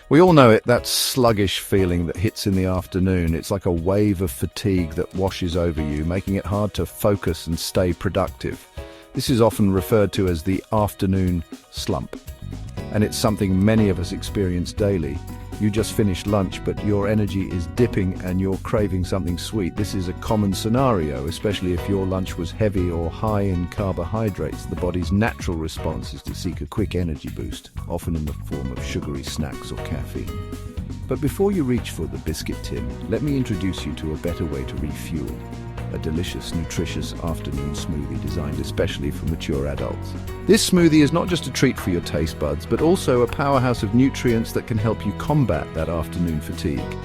We all know it, that sluggish feeling that hits in the afternoon. It's like a wave of fatigue that washes over you, making it hard to focus and stay productive. This is often referred to as the afternoon slump, and it's something many of us experience daily. You just finished lunch, but your energy is dipping and you're craving something sweet. This is a common scenario, especially if your lunch was heavy or high in carbohydrates. The body's natural response is to seek a quick energy boost, often in the form of sugary snacks or caffeine. But before you reach for the biscuit tin, let me introduce you to a better way to refuel. A delicious, nutritious afternoon smoothie designed especially for mature adults. This smoothie is not just a treat for your taste buds, but also a powerhouse of nutrients that can help you combat that afternoon fatigue.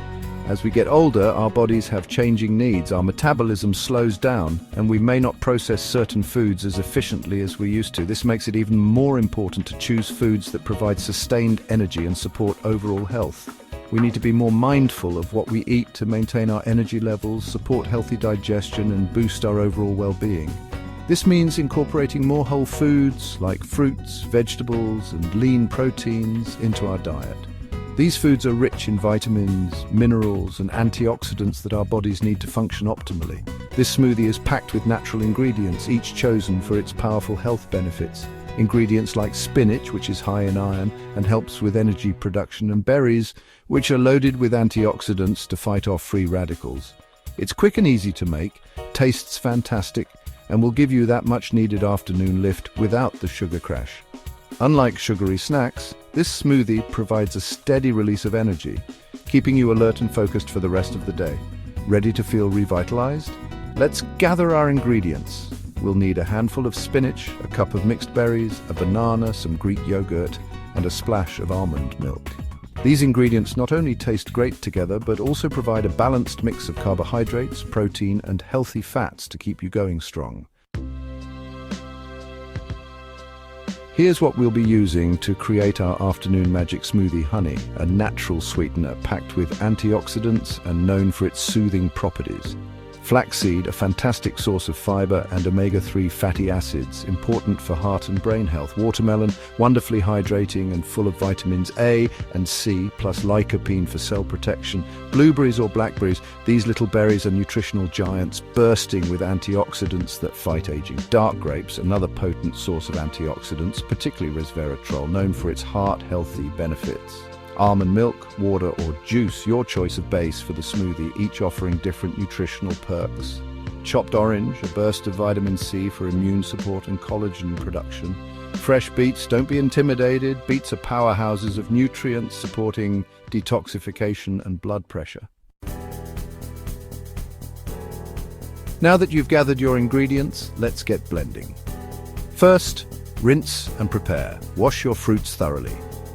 As we get older, our bodies have changing needs, our metabolism slows down, and we may not process certain foods as efficiently as we used to. This makes it even more important to choose foods that provide sustained energy and support overall health. We need to be more mindful of what we eat to maintain our energy levels, support healthy digestion, and boost our overall well-being. This means incorporating more whole foods like fruits, vegetables, and lean proteins into our diet. These foods are rich in vitamins, minerals, and antioxidants that our bodies need to function optimally. This smoothie is packed with natural ingredients, each chosen for its powerful health benefits. Ingredients like spinach, which is high in iron and helps with energy production, and berries, which are loaded with antioxidants to fight off free radicals. It's quick and easy to make, tastes fantastic, and will give you that much-needed afternoon lift without the sugar crash. Unlike sugary snacks, this smoothie provides a steady release of energy, keeping you alert and focused for the rest of the day. Ready to feel revitalized? Let's gather our ingredients. We'll need a handful of spinach, a cup of mixed berries, a banana, some Greek yogurt, and a splash of almond milk. These ingredients not only taste great together, but also provide a balanced mix of carbohydrates, protein, and healthy fats to keep you going strong. Here's what we'll be using to create our Afternoon Magic Smoothie Honey, a natural sweetener packed with antioxidants and known for its soothing properties. Flaxseed, a fantastic source of fiber and omega-3 fatty acids, important for heart and brain health. Watermelon, wonderfully hydrating and full of vitamins A and C, plus lycopene for cell protection. Blueberries or blackberries, these little berries are nutritional giants, bursting with antioxidants that fight aging. Dark grapes, another potent source of antioxidants, particularly resveratrol, known for its heart-healthy benefits. Almond milk, water, or juice, your choice of base for the smoothie, each offering different nutritional perks. Chopped orange, a burst of vitamin C for immune support and collagen production. Fresh beets, don't be intimidated. Beets are powerhouses of nutrients supporting detoxification and blood pressure. Now that you've gathered your ingredients, let's get blending. First, rinse and prepare. Wash your fruits thoroughly.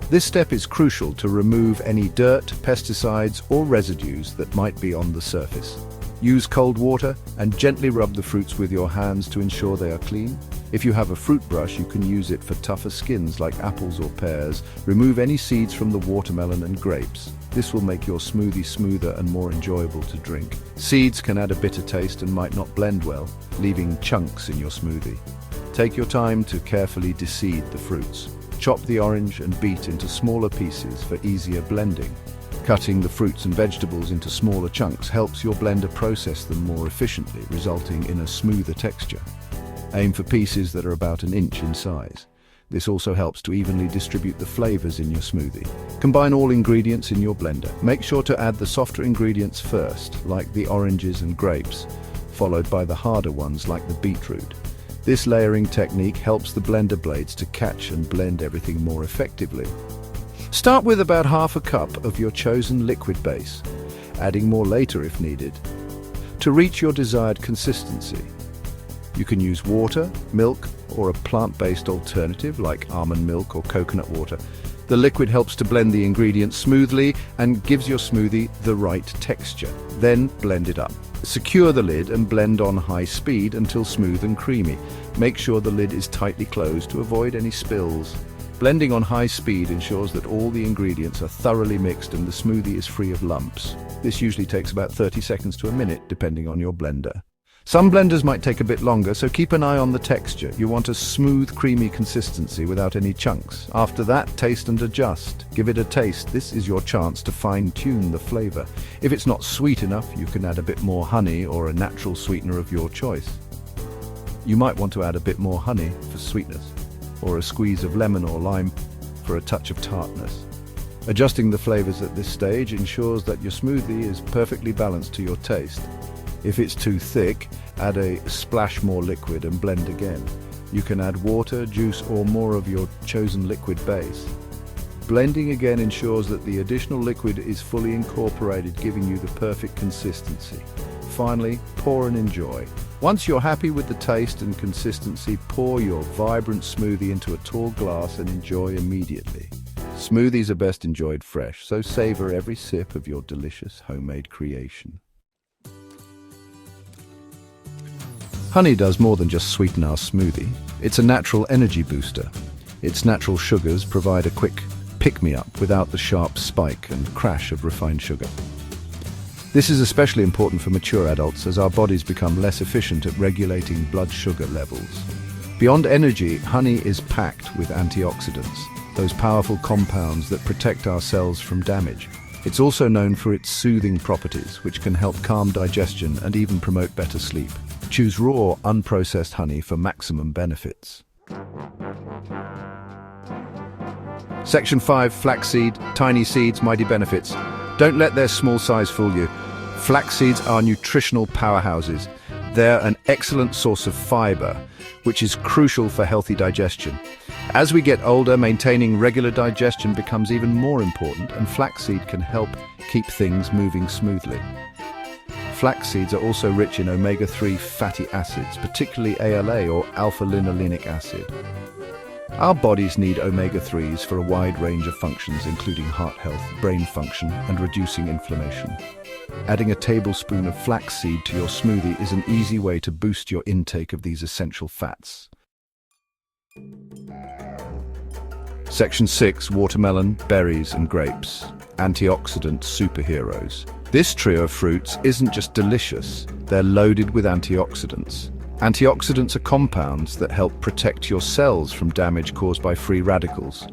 This step is crucial to remove any dirt, pesticides, or residues that might be on the surface. Use cold water and gently rub the fruits with your hands to ensure they are clean. If you have a fruit brush, you can use it for tougher skins like apples or pears. Remove any seeds from the watermelon and grapes. This will make your smoothie smoother and more enjoyable to drink. Seeds can add a bitter taste and might not blend well, leaving chunks in your smoothie. Take your time to carefully deseed the fruits. Chop the orange and beet into smaller pieces for easier blending. Cutting the fruits and vegetables into smaller chunks helps your blender process them more efficiently, resulting in a smoother texture. Aim for pieces that are about an inch in size. This also helps to evenly distribute the flavors in your smoothie. Combine all ingredients in your blender. Make sure to add the softer ingredients first, like the oranges and grapes, followed by the harder ones like the beetroot. This layering technique helps the blender blades to catch and blend everything more effectively. Start with about half a cup of your chosen liquid base, adding more later if needed. To reach your desired consistency, you can use water, milk, or a plant-based alternative like almond milk or coconut water. The liquid helps to blend the ingredients smoothly and gives your smoothie the right texture. Then blend it up. Secure the lid and blend on high speed until smooth and creamy. Make sure the lid is tightly closed to avoid any spills. Blending on high speed ensures that all the ingredients are thoroughly mixed and the smoothie is free of lumps. This usually takes about 30 seconds to a minute, depending on your blender. Some blenders might take a bit longer, so keep an eye on the texture. You want a smooth, creamy consistency without any chunks. After that, taste and adjust. Give it a taste. This is your chance to fine-tune the flavor. If it's not sweet enough, you can add a bit more honey or a natural sweetener of your choice. You might want to add a bit more honey for sweetness, or a squeeze of lemon or lime for a touch of tartness. Adjusting the flavors at this stage ensures that your smoothie is perfectly balanced to your taste. If it's too thick, add a splash more liquid and blend again. You can add water, juice, or more of your chosen liquid base. Blending again ensures that the additional liquid is fully incorporated, giving you the perfect consistency. Finally, pour and enjoy. Once you're happy with the taste and consistency, pour your vibrant smoothie into a tall glass and enjoy immediately. Smoothies are best enjoyed fresh, so savor every sip of your delicious homemade creation. Honey does more than just sweeten our smoothie. It's a natural energy booster. Its natural sugars provide a quick pick-me-up without the sharp spike and crash of refined sugar. This is especially important for mature adults as our bodies become less efficient at regulating blood sugar levels. Beyond energy, honey is packed with antioxidants, those powerful compounds that protect our cells from damage. It's also known for its soothing properties, which can help calm digestion and even promote better sleep. Choose raw, unprocessed honey for maximum benefits. Section 5. Flaxseed. Tiny seeds, mighty benefits. Don't let their small size fool you. Flax seeds are nutritional powerhouses. They're an excellent source of fiber, which is crucial for healthy digestion. As we get older, maintaining regular digestion becomes even more important, and flaxseed can help keep things moving smoothly. Flax seeds are also rich in omega-3 fatty acids, particularly ALA or alpha-linolenic acid. Our bodies need omega-3s for a wide range of functions, including heart health, brain function, and reducing inflammation. Adding a tablespoon of flaxseed to your smoothie is an easy way to boost your intake of these essential fats. Section 6. Watermelon, berries, and grapes. Antioxidant superheroes. This trio of fruits isn't just delicious, they're loaded with antioxidants. Antioxidants are compounds that help protect your cells from damage caused by free radicals,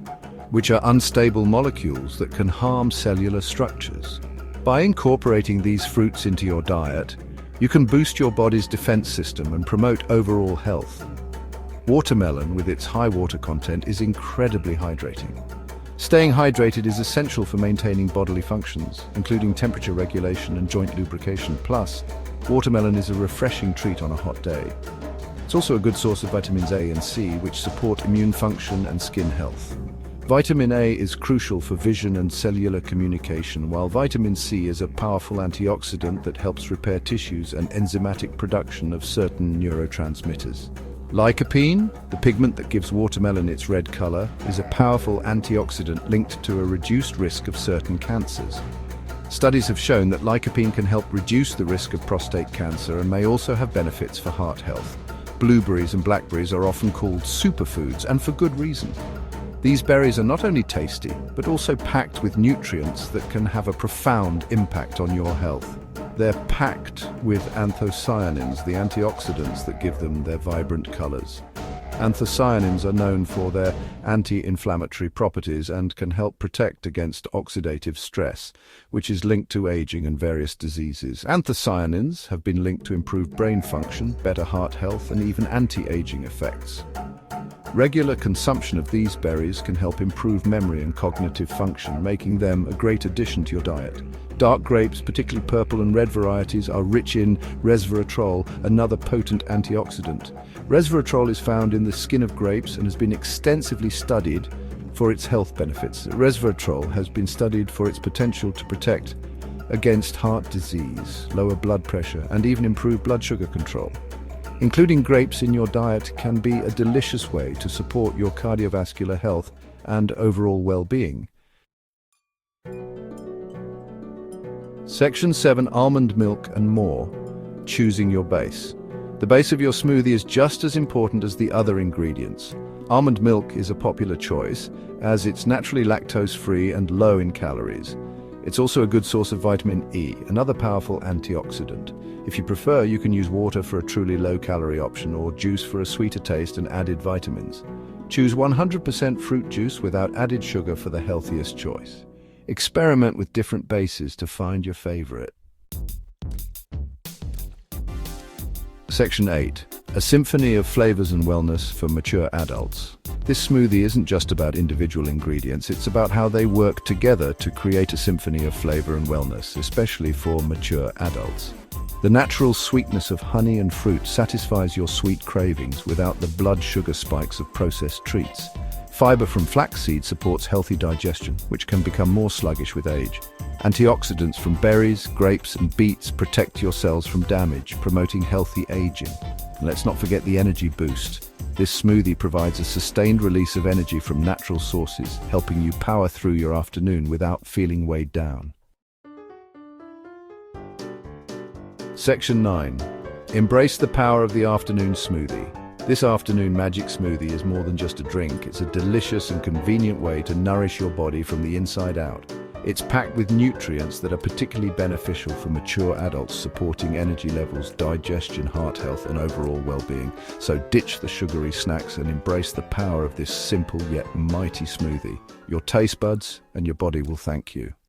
which are unstable molecules that can harm cellular structures. By incorporating these fruits into your diet, you can boost your body's defense system and promote overall health. Watermelon, with its high water content, is incredibly hydrating. Staying hydrated is essential for maintaining bodily functions, including temperature regulation and joint lubrication. Plus, watermelon is a refreshing treat on a hot day. It's also a good source of vitamins A and C, which support immune function and skin health. Vitamin A is crucial for vision and cellular communication, while vitamin C is a powerful antioxidant that helps repair tissues and enzymatic production of certain neurotransmitters. Lycopene, the pigment that gives watermelon its red color, is a powerful antioxidant linked to a reduced risk of certain cancers. Studies have shown that lycopene can help reduce the risk of prostate cancer and may also have benefits for heart health. Blueberries and blackberries are often called superfoods, and for good reason. These berries are not only tasty, but also packed with nutrients that can have a profound impact on your health. They're packed with anthocyanins, the antioxidants that give them their vibrant colors. Anthocyanins are known for their anti-inflammatory properties and can help protect against oxidative stress, which is linked to aging and various diseases. Anthocyanins have been linked to improved brain function, better heart health, and even anti-aging effects. Regular consumption of these berries can help improve memory and cognitive function, making them a great addition to your diet. Dark grapes, particularly purple and red varieties, are rich in resveratrol, another potent antioxidant. Resveratrol is found in the skin of grapes and has been extensively studied for its health benefits. Resveratrol has been studied for its potential to protect against heart disease, lower blood pressure, and even improve blood sugar control. Including grapes in your diet can be a delicious way to support your cardiovascular health and overall well-being. Section 7. Almond milk and more. Choosing your base. The base of your smoothie is just as important as the other ingredients. Almond milk is a popular choice, as it's naturally lactose-free and low in calories. It's also a good source of vitamin E, another powerful antioxidant. If you prefer, you can use water for a truly low-calorie option or juice for a sweeter taste and added vitamins. Choose 100% fruit juice without added sugar for the healthiest choice. Experiment with different bases to find your favorite. Section 8. A symphony of flavors and wellness for mature adults. This smoothie isn't just about individual ingredients, it's about how they work together to create a symphony of flavor and wellness, especially for mature adults. The natural sweetness of honey and fruit satisfies your sweet cravings without the blood sugar spikes of processed treats. Fiber from flaxseed supports healthy digestion, which can become more sluggish with age. Antioxidants from berries, grapes, and beets protect your cells from damage, promoting healthy aging. And let's not forget the energy boost. This smoothie provides a sustained release of energy from natural sources, helping you power through your afternoon without feeling weighed down. Section 9. Embrace the power of the afternoon smoothie. This afternoon magic smoothie is more than just a drink, it's a delicious and convenient way to nourish your body from the inside out. It's packed with nutrients that are particularly beneficial for mature adults, supporting energy levels, digestion, heart health, and overall well-being. So ditch the sugary snacks and embrace the power of this simple yet mighty smoothie. Your taste buds and your body will thank you.